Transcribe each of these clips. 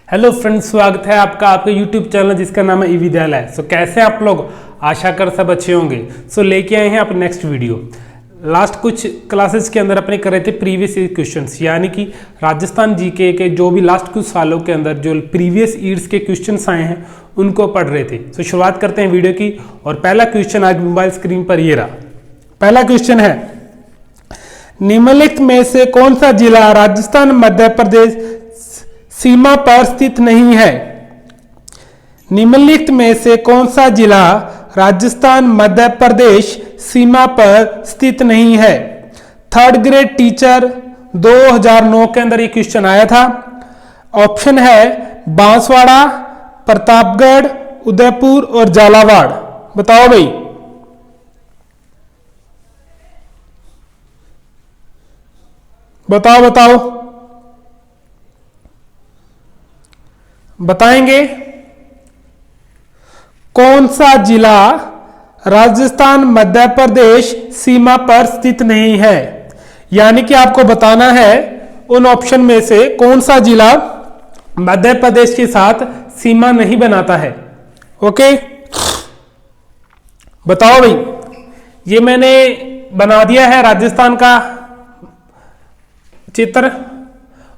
Hello friends, स्वागत है आपका आपके यूट्यूब चैनल जिसका नाम है ई विद्यालय। सो कैसे आप लोग, आशा कर सब अच्छे होंगे। सो लेके आए हैं आप नेक्स्ट वीडियो। लास्ट कुछ क्लासेस के अंदर अपने कर रहे थे प्रीवियस ईयर क्वेश्चंस, यानी कि राजस्थान जीके के जो भी लास्ट कुछ सालों के अंदर जो प्रीवियस ईयर्स के क्वेश्चंस आए हैं उनको पढ़ रहे थे। सो शुरुआत करते हैं वीडियो की। और पहला क्वेश्चन आज मोबाइल स्क्रीन पर ये रहा। पहला क्वेश्चन है, निम्नलिखित में से कौन सा जिला राजस्थान मध्य प्रदेश सीमा पर स्थित नहीं है? निम्नलिखित में से कौन सा जिला राजस्थान मध्य प्रदेश सीमा पर स्थित नहीं है? थर्ड ग्रेड टीचर 2009 के अंदर ये क्वेश्चन आया था। ऑप्शन है बांसवाड़ा, प्रतापगढ़, उदयपुर और झालावाड़। बताओ भाई। बताओ बताओ, बताएंगे कौन सा जिला राजस्थान मध्य प्रदेश सीमा पर स्थित नहीं है? यानी कि आपको बताना है उन ऑप्शन में से कौन सा जिला मध्य प्रदेश के साथ सीमा नहीं बनाता है। ओके, बताओ भाई। ये मैंने बना दिया है राजस्थान का चित्र,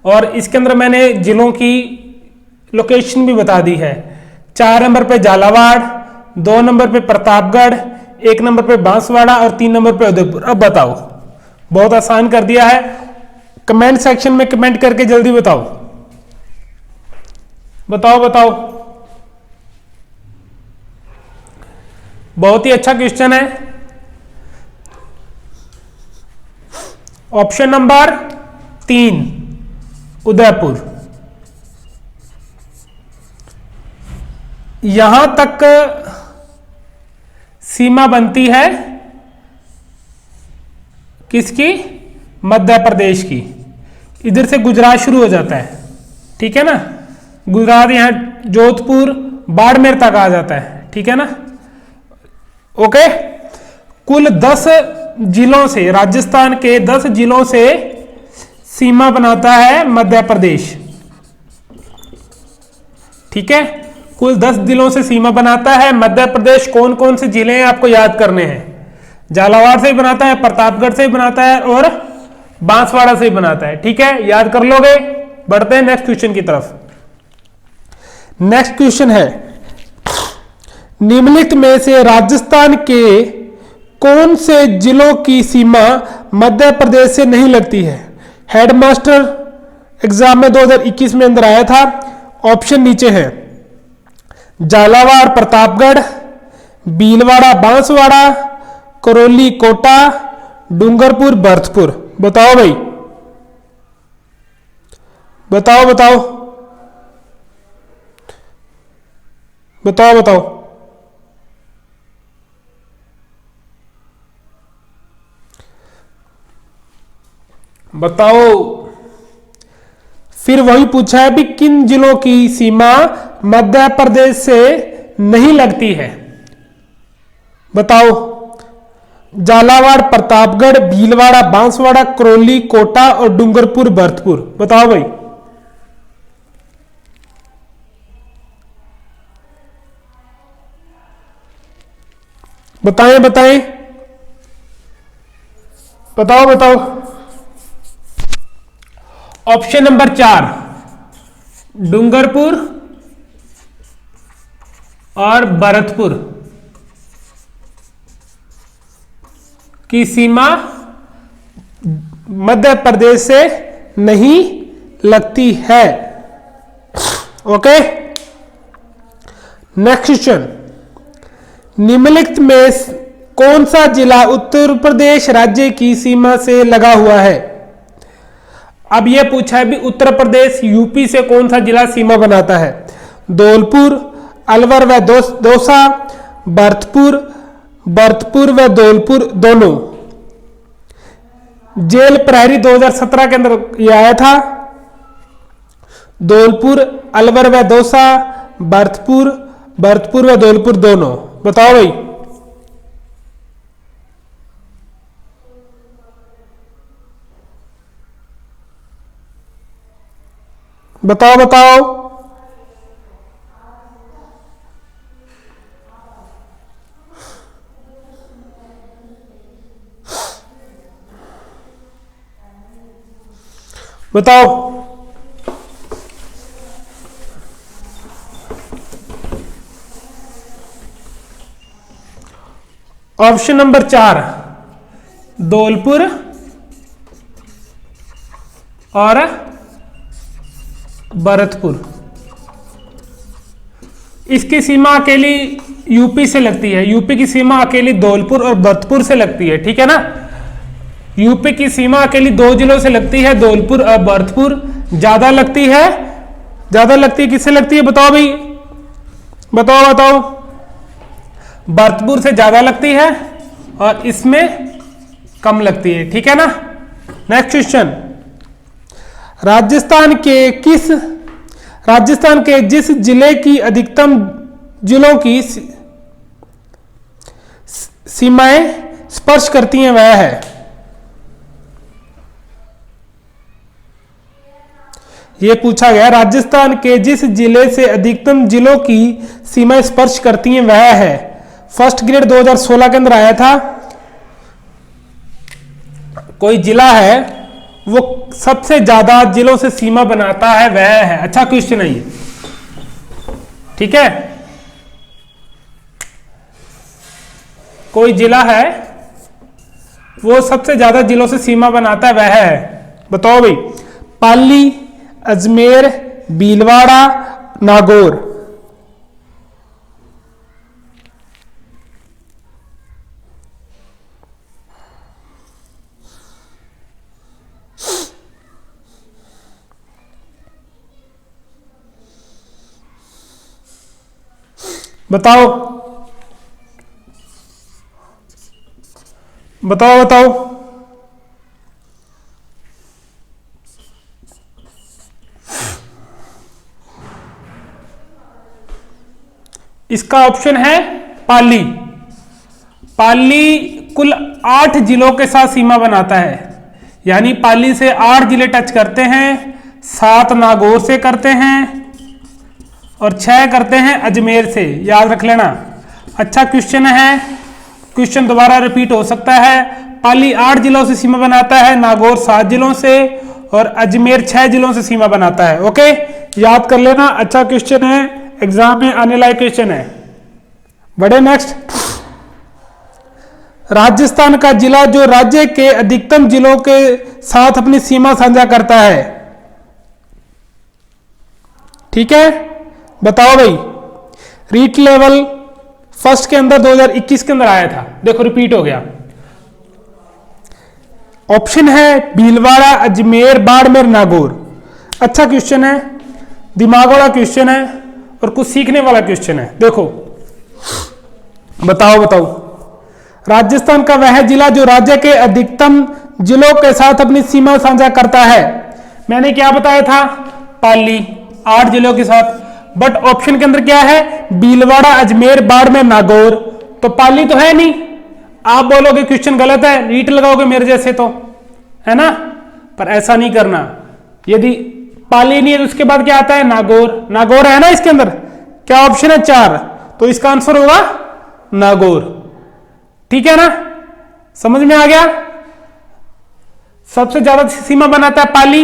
और इसके अंदर मैंने जिलों की लोकेशन भी बता दी है। 4 नंबर पे झालावाड़, 2 नंबर पे प्रतापगढ़, 1 नंबर पे बांसवाड़ा और 3 नंबर पे उदयपुर। अब बताओ, बहुत आसान कर दिया है। कमेंट सेक्शन में कमेंट करके जल्दी बताओ। बताओ बताओ। बहुत ही अच्छा क्वेश्चन है। Option number 3 Udaipur. यहां तक सीमा बनती है किसकी? मध्य प्रदेश की। इधर से गुजरात शुरू हो जाता है, ठीक है ना। गुजरात यहां जोधपुर बाड़मेर तक आ जाता है, ठीक है ना। ओके, कुल 10 जिलों से, राजस्थान के 10 जिलों से सीमा बनाता है मध्य प्रदेश, ठीक है। कुल 10 जिलों से सीमा बनाता है मध्य प्रदेश। कौन कौन से जिले हैं आपको याद करने हैं? झालावाड़ से ही बनाता है, प्रतापगढ़ से ही बनाता है और बांसवाड़ा से ही बनाता है, ठीक है। याद कर लोगे। बढ़ते हैं नेक्स्ट क्वेश्चन की तरफ। नेक्स्ट क्वेश्चन है, निम्नलिखित में से राजस्थान के कौन से जिलों की सीमा मध्य प्रदेश से नहीं लगती है? हेडमास्टर एग्जाम में 2021 में अंदर आया था। ऑप्शन नीचे है, झालावाड़ प्रतापगढ़, भीलवाड़ा बांसवाड़ा, करौली कोटा, डूंगरपुर भरतपुर। बताओ भाई, बताओ बताओ बताओ बताओ। बताओ। फिर वही पूछा है भी किन जिलों की सीमा मध्य प्रदेश से नहीं लगती है? बताओ। झालावाड़, प्रतापगढ़, भीलवाड़ा बांसवाड़ा, करौली कोटा और डूंगरपुर भरतपुर। बताओ भाई। बताएं बताएं, बताओ बताओ। ऑप्शन नंबर 4 डूंगरपुर और भरतपुर की सीमा मध्य प्रदेश से नहीं लगती है। ओके, नेक्स्ट क्वेश्चन, निम्नलिखित में कौन सा जिला उत्तर प्रदेश राज्य की सीमा से लगा हुआ है? अब यह पूछा है भी उत्तर प्रदेश यूपी से कौन सा जिला सीमा बनाता है? धौलपुर, अलवर व दौसा, भरतपुर व धौलपुर दोनों। जेल प्रहरी 2017 के अंदर यह आया था। धौलपुर, अलवर व दौसा, भरतपुर व धौलपुर दोनों। बताओ भाई। बताओ बताओ। बताओ। ऑप्शन नंबर 4 धौलपुर और भरतपुर। इसकी सीमा अकेली यूपी से लगती है। यूपी की सीमा अकेली धौलपुर और भरतपुर से लगती है, ठीक है ना। यूपी की सीमा अकेली 2 जिलों से लगती है, धौलपुर और भरतपुर। ज्यादा लगती है किससे लगती है बताओ भाई, बताओ। भरतपुर से ज्यादा लगती है और इसमें कम लगती है, ठीक है ना। नेक्स्ट क्वेश्चन, राजस्थान के जिस जिले की अधिकतम जिलों की सीमाएं स्पर्श करती हैं वह है। यह पूछा गया, राजस्थान के जिस जिले से अधिकतम जिलों की सीमाएं स्पर्श करती हैं वह है। फर्स्ट ग्रेड 2016 के अंदर आया था। कोई जिला है वो सबसे ज्यादा जिलों से सीमा बनाता है वह है। अच्छा क्वेश्चन है ये, ठीक है। कोई जिला है वो सबसे ज्यादा जिलों से सीमा बनाता है वह है। बताओ भाई, पाली, अजमेर, भीलवाड़ा, नागौर। बताओ। इसका ऑप्शन है पाली। पाली कुल 8 जिलों के साथ सीमा बनाता है, यानी पाली से 8 जिले टच करते हैं, 7 नागौर से करते हैं और 6 करते हैं अजमेर से। याद रख लेना। अच्छा क्वेश्चन है, क्वेश्चन दोबारा रिपीट हो सकता है। पाली 8 जिलों से सीमा बनाता है, नागौर 7 जिलों से और अजमेर 6 जिलों से सीमा बनाता है। ओके, याद कर लेना। अच्छा क्वेश्चन है, एग्जाम में आने लायक क्वेश्चन है। बढ़े नेक्स्ट। राजस्थान का जिला जो राज्य के अधिकतम जिलों के साथ अपनी सीमा साझा करता है, ठीक है। बताओ भाई, रीट लेवल फर्स्ट के अंदर 2021 के अंदर आया था, देखो रिपीट हो गया। ऑप्शन है भीलवाड़ा, अजमेर, बाड़मेर, नागौर। अच्छा क्वेश्चन है, दिमाग वाला क्वेश्चन है और कुछ सीखने वाला क्वेश्चन है। देखो बताओ, राजस्थान का वह जिला जो राज्य के अधिकतम जिलों के साथ अपनी सीमा साझा करता है। मैंने क्या बताया था, पाली 8 जिलों के साथ, बट ऑप्शन के अंदर क्या है, भीलवाड़ा, अजमेर, बाड़मेर, नागौर। तो पाली तो है नहीं। आप बोलोगे क्वेश्चन गलत है, रीट लगाओगे मेरे जैसे, तो है ना। पर ऐसा नहीं करना। यदि पाली नहीं है तो उसके बाद क्या आता है, नागौर। नागौर है ना इसके अंदर। क्या ऑप्शन है 4, तो इसका आंसर होगा नागौर, ठीक है ना। समझ में आ गया। सबसे ज्यादा सीमा बनाता है पाली,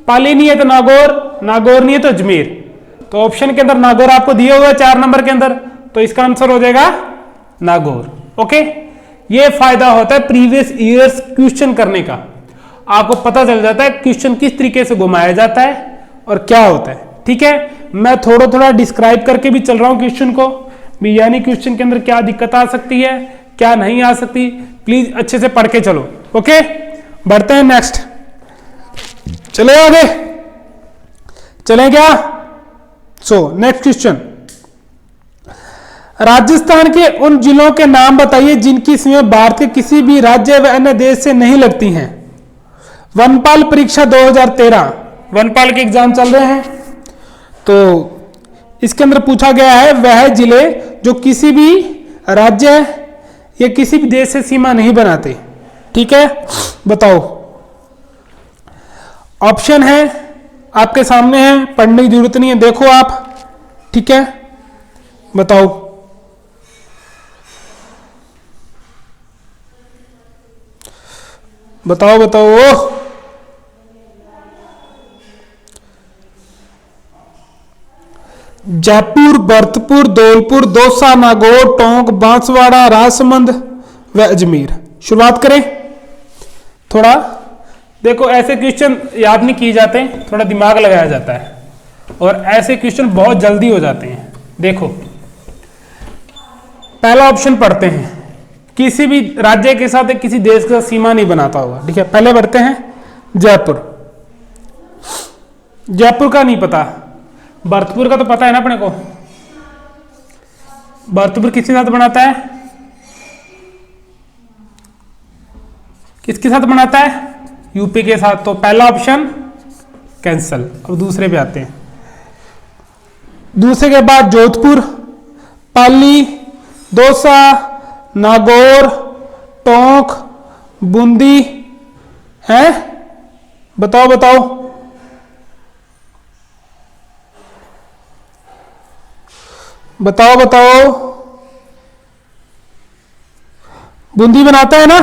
पाली नहीं है तो नागौर, नागौर नहीं है तो अजमेर। तो ऑप्शन के अंदर नागौर आपको दिया हुआ है 4 नंबर के अंदर, तो इसका आंसर हो जाएगा नागौर। ओके, ये फायदा होता है प्रीवियस ईयर्स क्वेश्चन करने का। आपको पता चल जाता है क्वेश्चन किस तरीके से घुमाया जाता है और क्या होता है, ठीक है। मैं थोड़ा डिस्क्राइब करके भी चल रहा हूं क्वेश्चन को भी, यानी क्वेश्चन के अंदर क्या दिक्कत आ सकती है, क्या नहीं आ सकती। प्लीज अच्छे से पढ़ के चलो। ओके, बढ़ते हैं नेक्स्ट। चले आगे, चले क्या। नेक्स्ट क्वेश्चन, राजस्थान के उन जिलों के नाम बताइए जिनकी सीमा भारत के किसी भी राज्य व अन्य देश से नहीं लगती हैं। वनपाल परीक्षा 2013, वनपाल के एग्जाम चल रहे हैं, तो इसके अंदर पूछा गया है वह जिले जो किसी भी राज्य या किसी भी देश से सीमा नहीं बनाते, ठीक है। बताओ। ऑप्शन है आपके सामने है, पढ़ने की जरूरत नहीं है, देखो आप, ठीक है। बताओ। जयपुर, भरतपुर, धौलपुर, दौसा, नागौर, टोंक, बांसवाड़ा, राजसमंद व अजमेर। शुरुआत करें। थोड़ा देखो, ऐसे क्वेश्चन याद नहीं किए जाते, थोड़ा दिमाग लगाया जाता है और ऐसे क्वेश्चन बहुत जल्दी हो जाते हैं। देखो पहला ऑप्शन पढ़ते हैं, किसी भी राज्य के साथ किसी देश के साथ सीमा नहीं बनाता होगा। ठीक है, पहले बढ़ते हैं जयपुर। जयपुर का नहीं पता, भरतपुर का तो पता है ना अपने को। भरतपुर किसके साथ बनाता है, किसके साथ बनाता है, यूपी के साथ। तो पहला ऑप्शन कैंसल। अब दूसरे पे आते हैं। दूसरे के बाद जोधपुर, पाली, दौसा, नागौर, टोंक, बूंदी है। बताओ बताओ, बताओ बताओ। बूंदी बनाता है ना,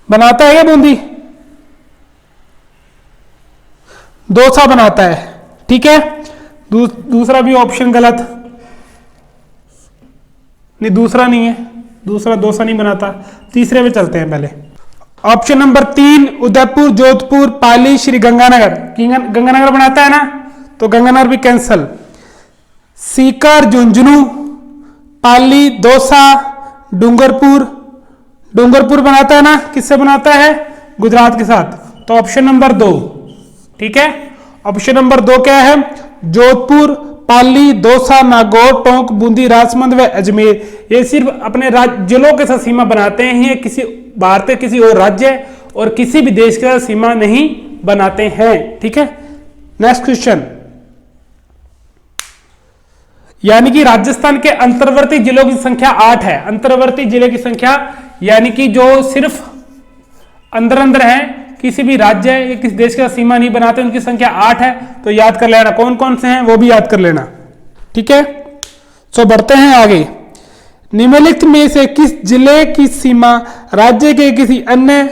बनाता है क्या बूंदी? दौसा बनाता है। ठीक है, दूसरा भी ऑप्शन गलत। नहीं, दूसरा नहीं है, दूसरा दौसा नहीं बनाता। तीसरे में चलते हैं। पहले ऑप्शन नंबर 3 उदयपुर, जोधपुर, पाली, श्री गंगानगर। गंगानगर बनाता है ना, तो गंगानगर भी कैंसल। सीकर, झुंझुनू, पाली, दौसा, डूंगरपुर। डूंगरपुर बनाता है ना, किससे बनाता है, गुजरात के साथ। तो ऑप्शन नंबर 2। ठीक है, ऑप्शन नंबर 2 क्या है, जोधपुर, पाली, दौसा, नागौर, टोंक, बूंदी, राजसमंद व अजमेर। ये सिर्फ अपने जिलों के साथ सीमा बनाते हैं, किसी भारत के किसी और राज्य और किसी भी देश के साथ सीमा नहीं बनाते हैं। ठीक है, नेक्स्ट क्वेश्चन। यानी कि राजस्थान के अंतर्वर्ती जिलों की संख्या 8 है। अंतर्वर्ती जिले की संख्या यानी कि जो सिर्फ अंदर अंदर है, किसी भी राज्य या किसी देश का सीमा नहीं बनाते, उनकी संख्या 8 है। तो याद कर लेना कौन कौन से हैं, वो भी याद कर लेना। ठीक है, सो बढ़ते हैं आगे। निम्नलिखित में से किस जिले की सीमा राज्य के किसी अन्य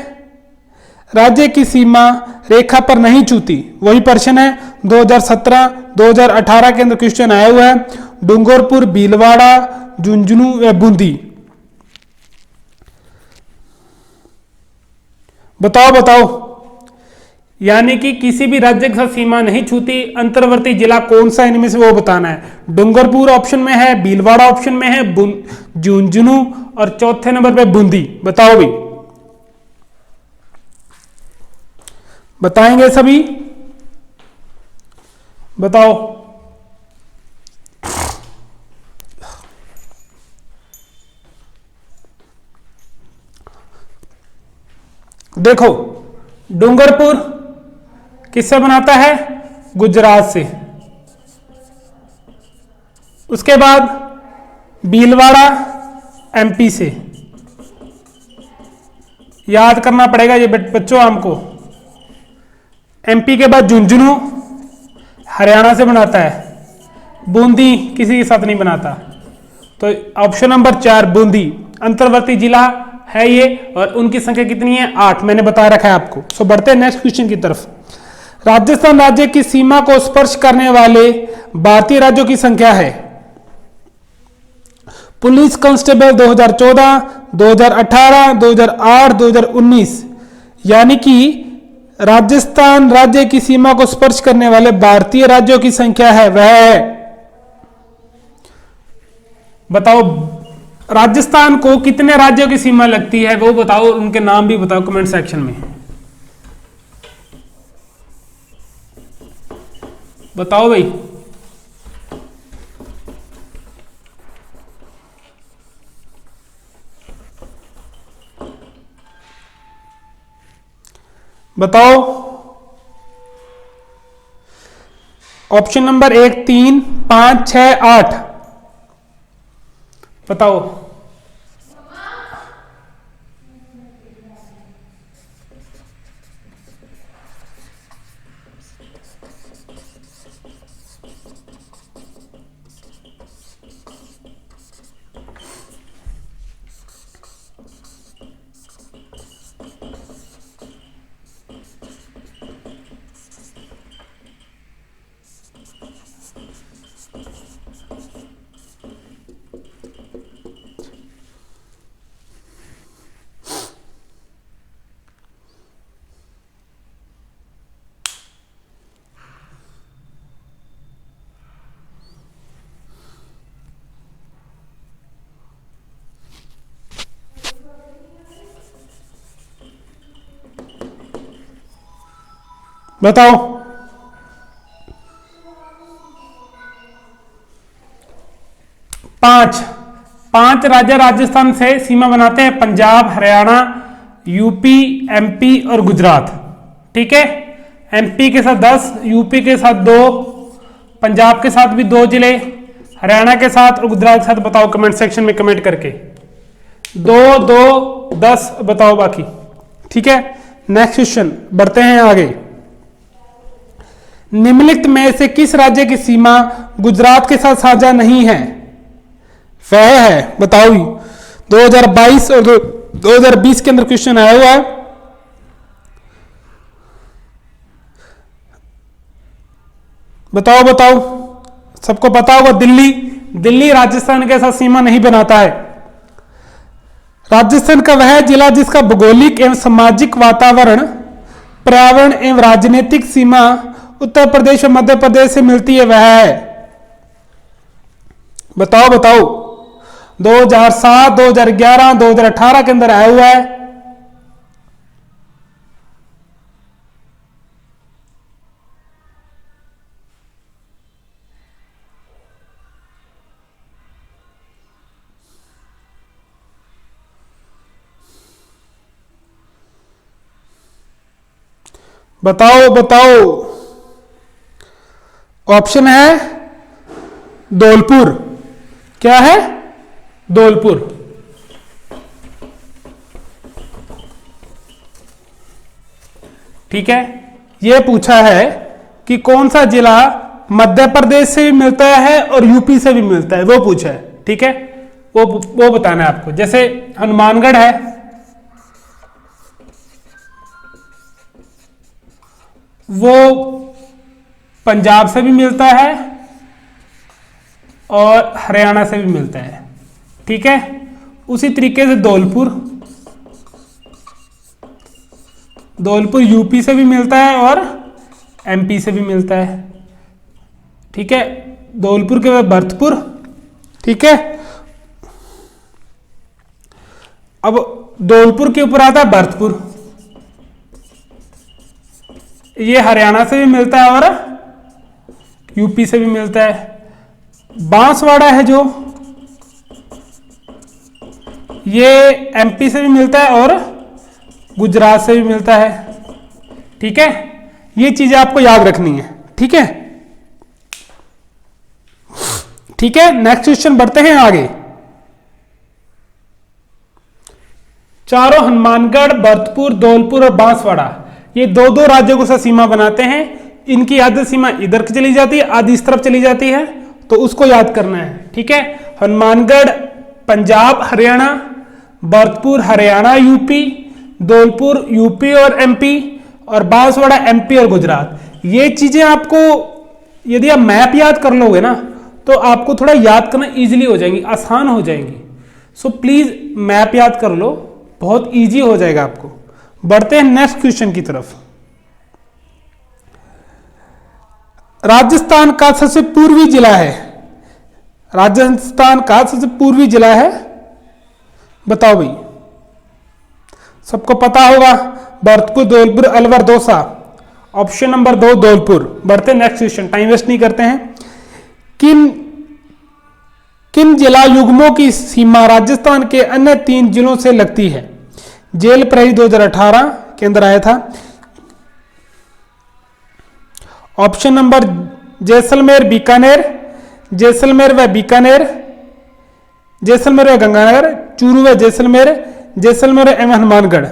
राज्य की सीमा रेखा पर नहीं छूती? वही प्रश्न है 2017 2018 के अंदर क्वेश्चन आया हुआ है। डूंगरपुर, भीलवाड़ा, झुंझुनू या बूंदी। बताओ बताओ। यानी कि किसी भी राज्य के साथ सीमा नहीं छूती, अंतर्वर्ती जिला कौन सा इनमें से वो बताना है। डूंगरपुर ऑप्शन में है, भीलवाड़ा ऑप्शन में है, झुंझुनू और चौथे नंबर पे बूंदी। बताओ भी, बताएंगे सभी, बताओ। देखो डूंगरपुर किससे बनाता है, गुजरात से। उसके बाद भीलवाड़ा एमपी से। याद करना पड़ेगा ये बच्चों हमको। एमपी के बाद झुंझुनू हरियाणा से बनाता है। बूंदी किसी के साथ नहीं बनाता। तो ऑप्शन नंबर 4 बूंदी अंतर्वर्ती जिला है ये, और उनकी संख्या कितनी है, 8। मैंने बता रखा है आपको। सो बढ़ते हैं नेक्स्ट क्वेश्चन की तरफ। राजस्थान राज्य की सीमा को स्पर्श करने वाले भारतीय राज्यों की संख्या है। Police constable 2014, 2018, 2008, 2019। यानी कि राजस्थान राज्य की सीमा को स्पर्श करने वाले भारतीय राज्यों की संख्या है, वह है, बताओ। राजस्थान को कितने राज्यों की सीमा लगती है वो बताओ, उनके नाम भी बताओ कमेंट सेक्शन में। बताओ भाई। बताओ। Option number 1, 3, 5, 6, 8। बताओ। बताओ। 5 राज्य राजस्थान से सीमा बनाते हैं, पंजाब, हरियाणा, यूपी, एमपी और गुजरात। ठीक है, एमपी के साथ 10, यूपी के साथ 2, पंजाब के साथ भी 2 जिले, हरियाणा के साथ और गुजरात के साथ। बताओ कमेंट सेक्शन में कमेंट करके, 2 2 10 बताओ बाकी। ठीक है, नेक्स्ट क्वेश्चन बढ़ते हैं आगे। निम्नलिखित में से किस राज्य की सीमा गुजरात के साथ साझा नहीं है? वह है, बताओ। 2022 और 2020 के अंदर क्वेश्चन आया हुआ है। बताओ बताओ, सबको पता होगा। दिल्ली राजस्थान के साथ सीमा नहीं बनाता है। राजस्थान का वह जिला जिसका भौगोलिक एवं सामाजिक वातावरण, पर्यावरण एवं राजनीतिक सीमा उत्तर प्रदेश और मध्य प्रदेश से मिलती है, वह है। बताओ बताओ। 2007, 2011, 2018 के अंदर आया हुआ है। बताओ बताओ। ऑप्शन है धौलपुर। क्या है? धौलपुर। ठीक है, यह पूछा है कि कौन सा जिला मध्य प्रदेश से भी मिलता है और यूपी से भी मिलता है, वो पूछा है। ठीक है, वो बताना है आपको। जैसे हनुमानगढ़ है, वो पंजाब से भी मिलता है और हरियाणा से भी मिलता है। ठीक है, उसी तरीके से धौलपुर यूपी से भी मिलता है और एमपी से भी मिलता है। ठीक है, धौलपुर के बाद भरतपुर। ठीक है, अब धौलपुर के ऊपर आता है भरतपुर, ये हरियाणा से भी मिलता है और यूपी से भी मिलता है। बांसवाड़ा है जो, ये एमपी से भी मिलता है और गुजरात से भी मिलता है। ठीक है, ये चीजें आपको याद रखनी है। ठीक है, ठीक है, नेक्स्ट क्वेश्चन बढ़ते हैं आगे। चारों हनुमानगढ़, भरतपुर, धौलपुर और बांसवाड़ा, ये 2-2 राज्यों को साथ सीमा बनाते हैं। इनकी आधी सीमा इधर की चली जाती है, आधी इस तरफ चली जाती है, तो उसको याद करना है। ठीक है, हनुमानगढ़ पंजाब हरियाणा, भरतपुर हरियाणा यूपी, धौलपुर यूपी और एमपी, और बांसवाड़ा एमपी और गुजरात। ये चीजें आपको यदि आप मैप याद कर लोगे ना, तो आपको थोड़ा याद करना इजीली हो जाएंगी, आसान हो जाएंगी। सो प्लीज मैप याद कर लो, बहुत इजी हो जाएगा आपको। बढ़ते हैं नेक्स्ट क्वेश्चन की तरफ। राजस्थान का सबसे पूर्वी जिला है, राजस्थान का सबसे पूर्वी जिला है, बताओ भाई। सबको पता होगा, भरतपुर, धौलपुर, अलवर, दौसा। Option number 2 Dholpur. बढ़ते हैं नेक्स्ट क्वेश्चन, टाइम वेस्ट नहीं करते हैं। किन जिला युग्मों की सीमा राजस्थान के अन्य 3 जिलों से लगती है? जेल प्रहरी 2018 के अंदर आया था। ऑप्शन नंबर जैसलमेर बीकानेर, जैसलमेर व बीकानेर, जैसलमेर व गंगानगर, चूरू व जैसलमेर, जैसलमेर एवं हनुमानगढ़।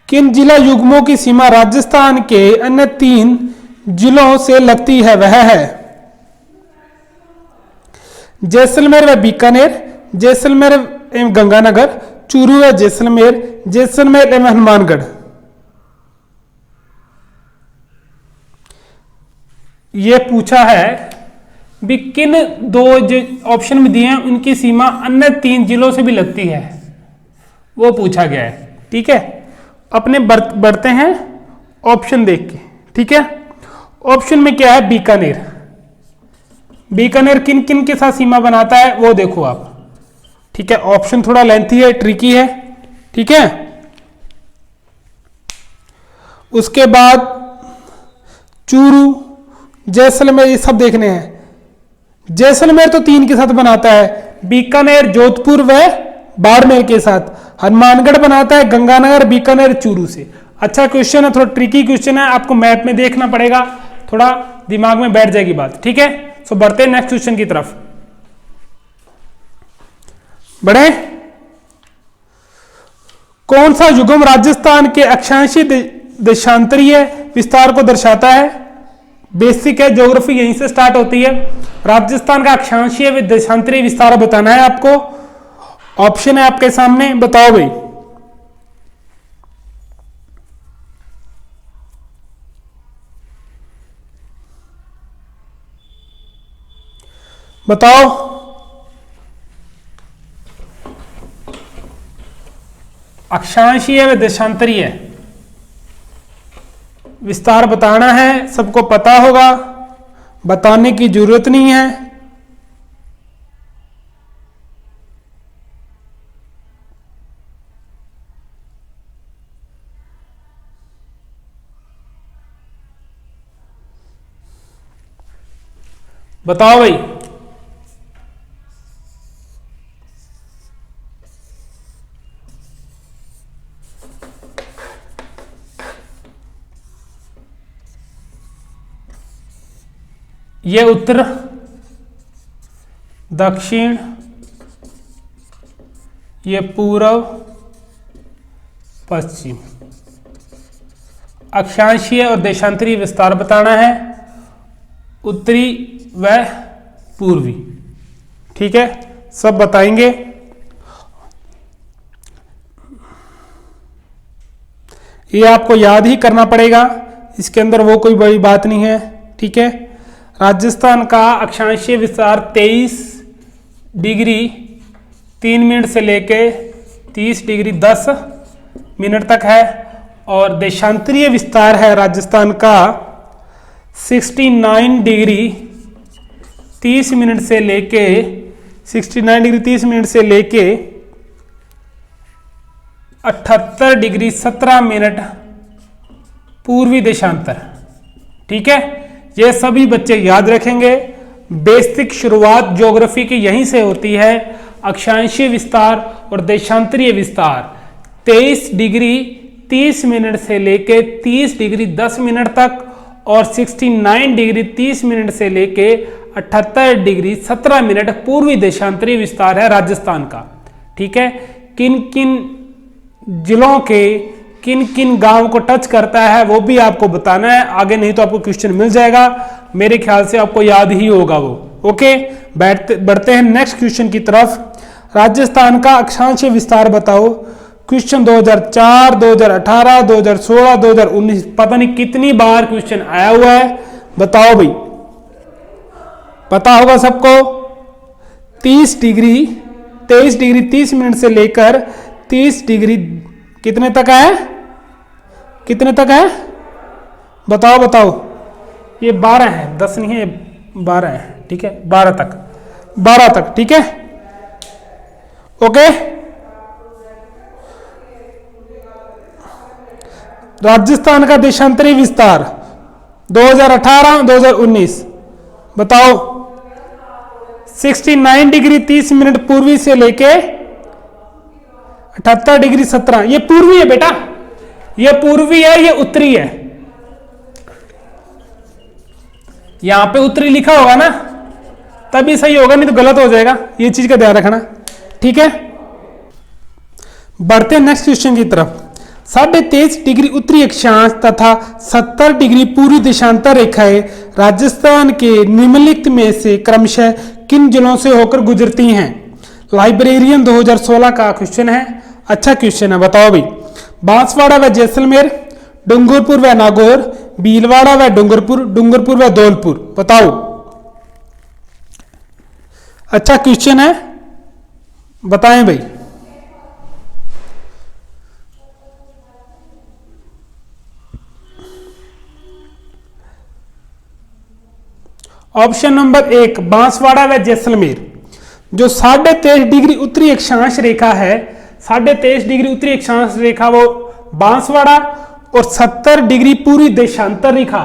किन जिला युग्मों की सीमा राजस्थान के अन्य 3 जिलों से लगती है? वह है जैसलमेर व बीकानेर, जैसलमेर एवं गंगानगर, चूरू व जैसलमेर, जैसलमेर एवं हनुमानगढ़। यह पूछा है भी किन 2 जो ऑप्शन में दिए हैं उनकी सीमा अन्य 3 जिलों से भी लगती है, वो पूछा गया है। ठीक है, अपने बढ़ते हैं ऑप्शन देख के। ठीक है, ऑप्शन में क्या है, बीकानेर। बीकानेर किन किन के साथ सीमा बनाता है वो देखो आप, ठीक है। ऑप्शन थोड़ा लेंथी है, ट्रिकी है, ठीक है। उसके बाद चूरू, जैसलमेर, ये सब देखने हैं। जैसलमेर तो 3 के साथ बनाता है, बीकानेर, जोधपुर व बाड़मेर के साथ। हनुमानगढ़ बनाता है गंगानगर, बीकानेर, चूरू से। अच्छा क्वेश्चन है, थोड़ा ट्रिकी क्वेश्चन है, आपको मैप में देखना पड़ेगा, थोड़ा दिमाग में बैठ जाएगी बात, ठीक है। सो बढ़ते हैं नेक्स्ट क्वेश्चन की तरफ। बढ़े। कौन सा युग्म राजस्थान के अक्षांशीय देशांतरीय विस्तार को दर्शाता है? बेसिक है, ज्योग्राफी यहीं से स्टार्ट होती है। राजस्थान का अक्षांशीय देशांतरीय विस्तार बताना है आपको। ऑप्शन है आपके सामने, बताओ भाई। बताओ। अक्षांशीय व देशांतरीय विस्तार बताना है, सबको पता होगा, बताने की जरूरत नहीं है। बताओ भाई। ये उत्तर, दक्षिण, ये पूर्व, पश्चिम। अक्षांशीय और देशांतरीय विस्तार बताना है, उत्तरी व पूर्वी, ठीक है, सब बताएंगे। ये आपको याद ही करना पड़ेगा, इसके अंदर वो कोई बड़ी बात नहीं है, ठीक है। राजस्थान का अक्षांशीय विस्तार 23 डिग्री 3 मिनट से लेके 30 डिग्री 10 मिनट तक है, और देशांतरीय विस्तार है राजस्थान का 69 डिग्री 30 मिनट से लेके 69 डिग्री 30 मिनट से लेके 78 डिग्री 17 मिनट पूर्वी देशांतर, ठीक है। ये सभी बच्चे याद रखेंगे। बेसिक शुरुआत ज्योग्राफी की यहीं से होती है। अक्षांशीय विस्तार और देशांतरीय विस्तार 23 डिग्री 30 मिनट से लेके 30 डिग्री 10 मिनट तक, और 69 डिग्री 30 मिनट से लेके 78 डिग्री 17 मिनट पूर्वी देशांतरीय विस्तार है राजस्थान का, ठीक है। किन किन जिलों के किन किन गांव को टच करता है वो भी आपको बताना है, आगे नहीं तो आपको क्वेश्चन मिल जाएगा, मेरे ख्याल से आपको याद ही होगा वो। ओके, बढ़ते हैं नेक्स्ट क्वेश्चन की तरफ। राजस्थान का अक्षांशीय विस्तार बताओ। क्वेश्चन 2004, 2018, 2016, 2019, पता नहीं कितनी बार क्वेश्चन आया हुआ है, बताओ भाई, पता होगा सबको। 23 डिग्री 30 मिनट से लेकर 30 डिग्री कितने तक है, कितने तक है, बताओ बताओ। ये 12 है, 10 नहीं है, 12 है, ठीक है, 12 तक, ठीक है। ओके, राजस्थान का देशांतरीय विस्तार 2018, 2019, बताओ। 69 डिग्री 30 मिनट पूर्वी से लेके 78 डिग्री 17, ये पूर्वी है बेटा, ये पूर्वी है, ये उत्तरी है। यहां पे उत्तरी लिखा होगा ना, तभी सही होगा, नहीं तो गलत हो जाएगा, ये चीज का ध्यान रखना, ठीक है। बढ़ते हैं नेक्स्ट क्वेश्चन की तरफ। 23.5 डिग्री उत्तरी अक्षांश तथा 70 डिग्री पूर्वी देशांतर रेखाएं राजस्थान के निम्नलिखित में से क्रमशः किन जिलों से होकर गुजरती हैं? लाइब्रेरियन 2016 का क्वेश्चन है, अच्छा क्वेश्चन है, बताओ भाई। बांसवाड़ा व जैसलमेर, डूंगरपुर व नागौर, भीलवाड़ा व डूंगरपुर व धौलपुर, बताओ। अच्छा क्वेश्चन है, बताएं भाई। ऑप्शन नंबर 1 बांसवाड़ा व जैसलमेर। जो 23.5 डिग्री उत्तरी अक्षांश रेखा है, 23.5 डिग्री उत्तरी अक्षांश रेखा वो बांसवाड़ा, और 70 डिग्री पूरी देशांतर रेखा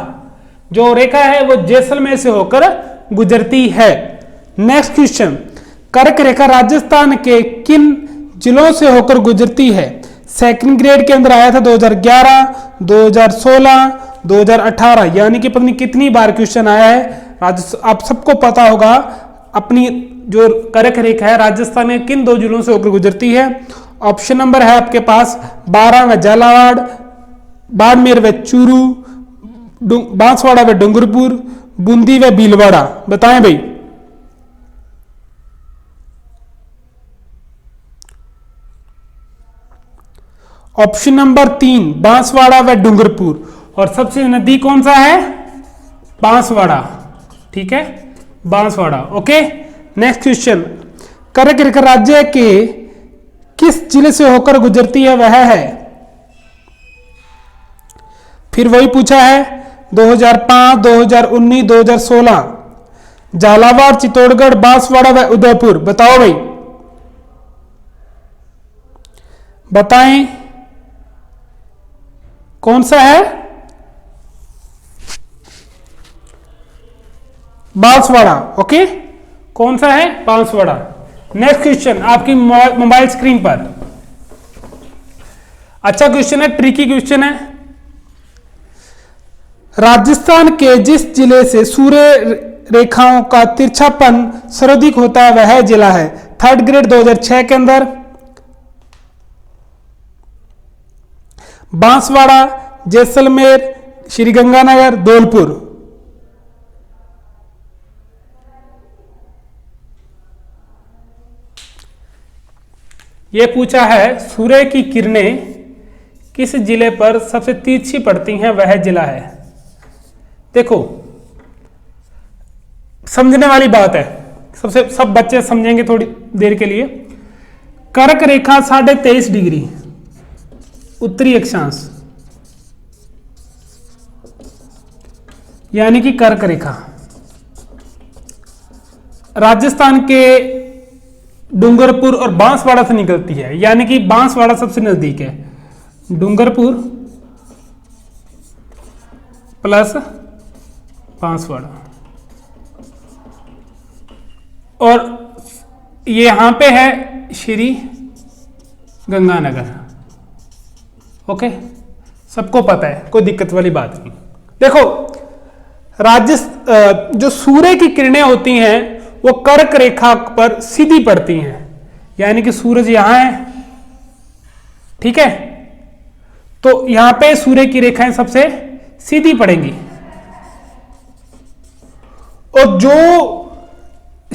जो रेखा है वो जैसलमेर से होकर गुजरती है। नेक्स्ट क्वेश्चन, कर्क रेखा राजस्थान के किन जिलों से होकर गुजरती है? सेकंड ग्रेड के अंदर आया था 2011, 2016, 2018, यानी कि पता नहीं कितनी बार क्वेश्चन आया है। आप सबको पता होगा अपनी जो कर्क रेखा है राजस्थान में किन 2 जिलों से होकर गुजरती है। ऑप्शन नंबर है आपके पास 12 व झालावाड़, बाड़मेर व चूरू, बांसवाड़ा व डूंगरपुर, बूंदी व भीलवाड़ा। बताएं भाई। ऑप्शन नंबर 3 बांसवाड़ा व डूंगरपुर, और सबसे नजदीक कौन सा है? बांसवाड़ा। ठीक है, बांसवाड़ा। ओके, नेक्स्ट क्वेश्चन, कर्क रेखा राज्य के किस जिले से होकर गुजरती है? वह है, फिर वही पूछा है 2005, 2019, 2016, झालावाड़, चित्तौड़गढ़, बांसवाड़ा व उदयपुर। बताओ भाई, बताएं कौन सा है? बांसवाड़ा। ओके, कौन सा है? बांसवाड़ा। नेक्स्ट क्वेश्चन आपकी मोबाइल स्क्रीन पर। अच्छा क्वेश्चन है, ट्रिकी क्वेश्चन है। राजस्थान के जिस जिले से सूर्य रेखाओं का तिरछापन सर्वाधिक होता है वह जिला है। थर्ड ग्रेड 2006 के अंदर बांसवाड़ा, जैसलमेर, श्रीगंगानगर, धौलपुर। यह पूछा है सूर्य की किरणें किस जिले पर सबसे तिरछी पड़ती हैं, वह जिला है। देखो, समझने वाली बात है, सब बच्चे समझेंगे थोड़ी देर के लिए। कर्क रेखा 23.5 डिग्री उत्तरी अक्षांश, यानी कि कर्क रेखा राजस्थान के डूंगरपुर और बांसवाड़ा से निकलती है, यानी कि बांसवाड़ा सबसे नजदीक है। डूंगरपुर प्लस बांसवाड़ा, और ये यहां पे है श्री गंगानगर। ओके, सबको पता है, कोई दिक्कत वाली बात नहीं। देखो, जो सूर्य की किरणें होती हैं वो कर्क रेखा पर सीधी पड़ती हैं, यानी कि सूरज यहां है। ठीक है, तो यहां पे सूर्य की रेखाएं सबसे सीधी पड़ेंगी, और जो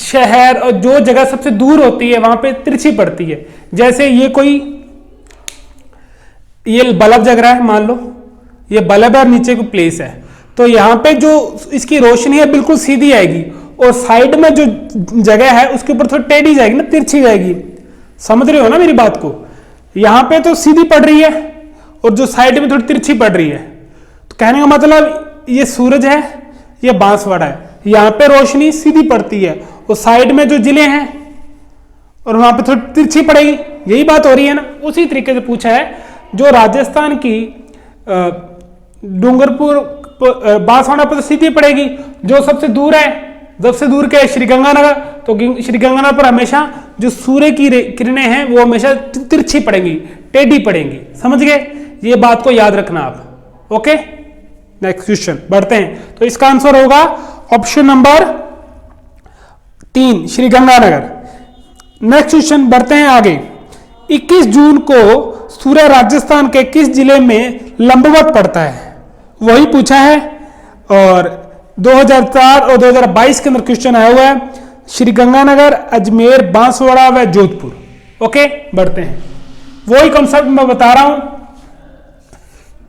शहर और जो जगह सबसे दूर होती है वहां पे तिरछी पड़ती है। जैसे ये बल्ब जग रहा है, मान लो ये बल्ब है और नीचे कोई प्लेस है, तो यहां पे जो इसकी रोशनी है बिल्कुल सीधी आएगी, और साइड में जो जगह है उसके ऊपर थोड़ी टेढ़ी जाएगी ना, तिरछी जाएगी। समझ रहे हो ना मेरी बात को? यहां पे तो सीधी पड़ रही है और जो साइड में थोड़ी तिरछी पड़ रही है, तो कहने का मतलब ये सूरज है, ये बांसवाड़ा है। यहां पे रोशनी सीधी पड़ती है और साइड में जो जिले हैं और वहां पे थोड़ी तिरछी पड़ेगी, यही बात हो रही है ना। उसी तरीके से पूछा है, जो राजस्थान की डूंगरपुर बांसवाड़ा पर तो सीधी पड़ेगी, जो सबसे दूर है, सबसे दूर क्या है? श्रीगंगानगर, तो श्रीगंगानगर पर हमेशा जो सूर्य की किरणें हैं वो हमेशा तिरछी पड़ेंगी, टेढ़ी पड़ेंगी। समझ गए? ये बात को याद रखना आप। ओके, नेक्स्ट क्वेश्चन बढ़ते हैं। तो इसका आंसर होगा option number 3 Sriganganagar. Next question बढ़ते हैं आगे। 21 जून को सूर्य राजस्थान के किस जिले में लंबवत पड़ता है? वही पूछा है, और 2004 और 2022 के अंदर क्वेश्चन आया हुआ है। श्रीगंगानगर, अजमेर, बांसवाड़ा व जोधपुर। ओके, बढ़ते हैं। वही कॉन्सेप्ट मैं बता रहा हूं।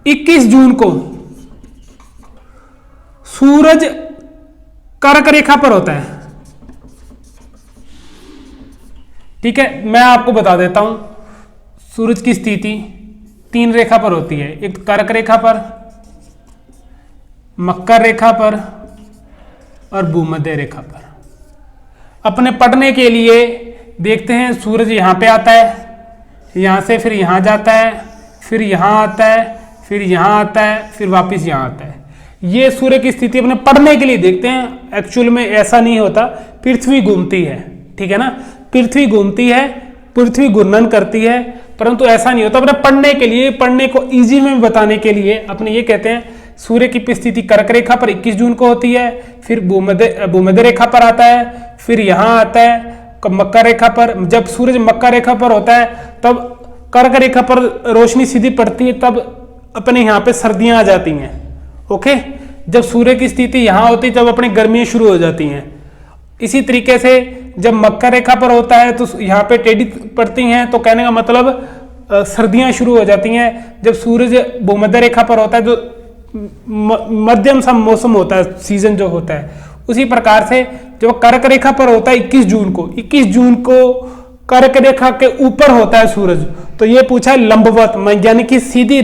21 जून को सूरज कर्क रेखा पर होता है। ठीक है, मैं आपको बता देता हूं। सूरज की स्थिति 3 रेखा पर होती है, एक कर्क रेखा पर, मकर रेखा पर और भूमध्य रेखा पर। अपने पढ़ने के लिए देखते हैं, सूरज यहाँ पे आता है, यहाँ से फिर यहाँ जाता है, फिर यहाँ आता है, फिर यहाँ आता है, फिर वापस यहाँ आता है। ये सूर्य की स्थिति अपने पढ़ने के लिए देखते हैं। एक्चुअल में ऐसा नहीं होता, पृथ्वी घूमती है, ठीक है ना, पृथ्वी घूमती है, पृथ्वी घूर्णन करती है, परंतु ऐसा नहीं होता। अपने पढ़ने के लिए, पढ़ने को इजी में बताने के लिए अपने ये कहते हैं सूर्य की स्थिति कर्क रेखा पर 21 जून को होती है, फिर भूमध्य रेखा पर आता है, फिर यहाँ आता है मकर रेखा पर। जब सूरज मकर रेखा पर होता है तब कर्क रेखा पर रोशनी सीधी पड़ती है, तब अपने यहाँ पे सर्दियां आ जाती हैं। ओके, जब सूर्य की स्थिति यहाँ होती है तब अपनी गर्मियां शुरू हो जाती हैं। इसी तरीके से जब मकर रेखा पर होता है तो यहाँ पे टेढ़ी पड़ती हैं, तो कहने का मतलब सर्दियां शुरू हो जाती हैं। जब सूरज भूमध्य रेखा पर होता है तो मध्यम सा मौसम होता है, सीजन जो होता है। उसी प्रकार से जब कर्क रेखा पर होता है 21 जून को कर्क रेखा के ऊपर होता है सूरज, तो ये पूछा है लंबवत, यानी कि सीधी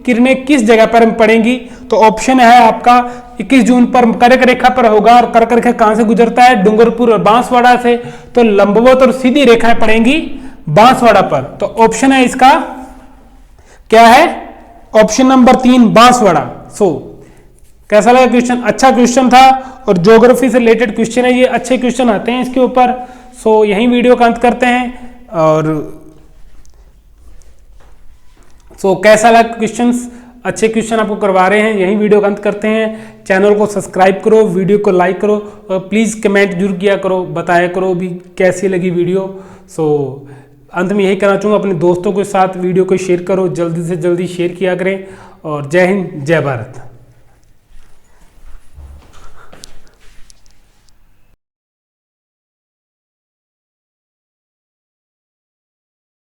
किरणें किस जगह पर पड़ेंगी। तो ऑप्शन है आपका 21 जून पर कर्क रेखा पर होगा, और कर्क रेखा कहां से गुजरता है, डूंगरपुर और बांसवाड़ा से, तो लंबवत और सीधी रेखाएं पड़ेंगी बांसवाड़ा पर। तो ऑप्शन है इसका क्या है, ऑप्शन नंबर 3 बांसवाड़ा। कैसा लगा क्वेश्चन? अच्छा क्वेश्चन था, और ज्योग्राफी से रिलेटेड क्वेश्चन है ये, अच्छे क्वेश्चन आते हैं इसके ऊपर। यहीं वीडियो का अंत करते हैं। और कैसा लगा क्वेश्चंस? अच्छे क्वेश्चन आपको करवा रहे हैं, यहीं वीडियो का अंत करते हैं। चैनल को सब्सक्राइब करो, वीडियो को लाइक करो, और प्लीज़ कमेंट जरूर किया करो, बताया करो भी कैसी लगी वीडियो। अंत में यही कहना चाहूँगा, अपने दोस्तों के साथ वीडियो को शेयर करो, जल्दी से जल्दी शेयर किया करें। और जय हिंद, जय भारत।